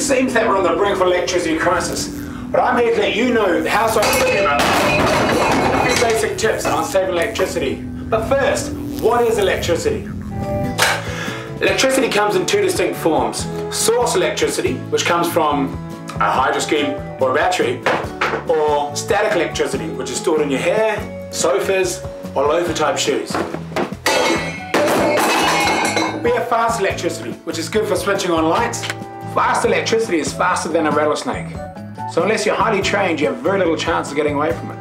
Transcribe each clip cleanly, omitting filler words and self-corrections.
seems that we're on the brink of electricity crisis, but I'm here to let you know how to implement a few basic tips on saving electricity. But first, what is electricity? Electricity comes in two distinct forms. Source electricity, which comes from a hydro scheme or a battery, or static electricity, which is stored in your hair, sofas, or loafer type shoes. We have fast electricity, which is good for switching on lights. Fast electricity is faster than a rattlesnake. So unless you're highly trained, you have very little chance of getting away from it.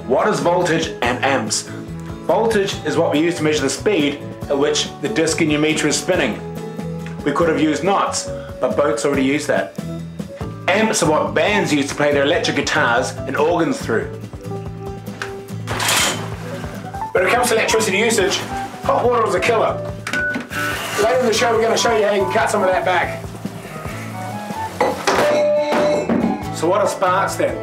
What is voltage and amps? Voltage is what we use to measure the speed at which the disc in your meter is spinning. We could have used knots, but boats already use that. Amps are what bands use to play their electric guitars and organs through. When it comes to electricity usage, hot water is a killer. Later in the show we're going to show you how you can cut some of that back. So what are sparks then?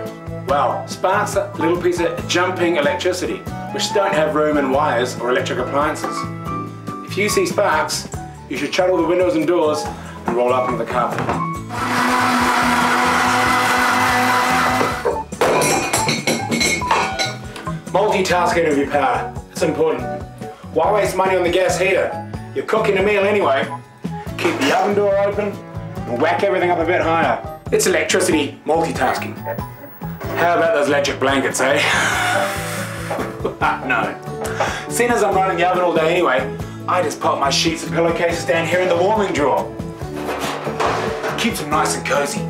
Well, sparks are a little piece of jumping electricity, which don't have room in wires or electric appliances. If you see sparks, you should shut all the windows and doors and roll up into the carpet. Multitasking with your power, it's important. Why waste money on the gas heater? You're cooking a meal anyway. Keep the oven door open and whack everything up a bit higher. It's electricity multitasking. How about those electric blankets, eh? No. Seeing as I'm running the oven all day anyway, I just pop my sheets and pillowcases down here in the warming drawer. Keeps them nice and cozy.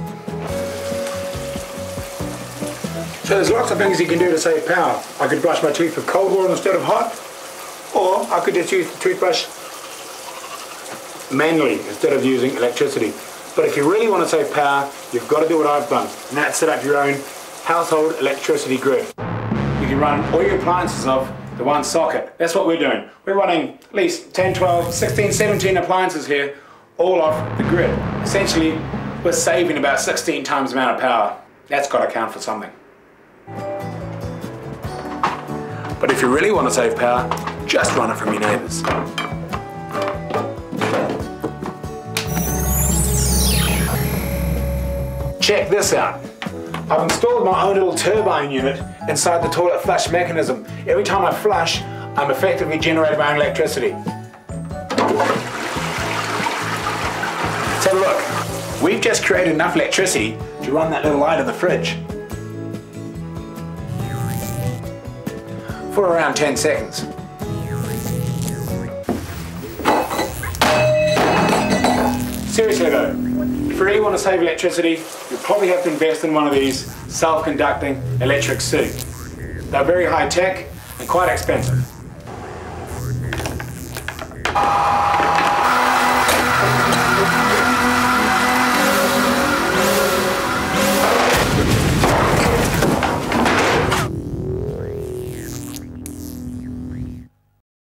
So there's lots of things you can do to save power. I could brush my teeth with cold water instead of hot, or I could just use the toothbrush manually instead of using electricity. But if you really want to save power, you've got to do what I've done, and that's set up your own household electricity grid. You can run all your appliances off the one socket. That's what we're doing. We're running at least 10, 12, 16, 17 appliances here, all off the grid. Essentially, we're saving about 16 times the amount of power. That's got to count for something. But if you really want to save power, just run it from your neighbours. Check this out. I've installed my own little turbine unit inside the toilet flush mechanism. Every time I flush, I'm effectively generating my own electricity. Let's have a look. We've just created enough electricity to run that little light in the fridge for around 10 seconds. Seriously though, if you really want to save electricity, you'll probably have to invest in one of these self-conducting electric suits. They're very high tech and quite expensive.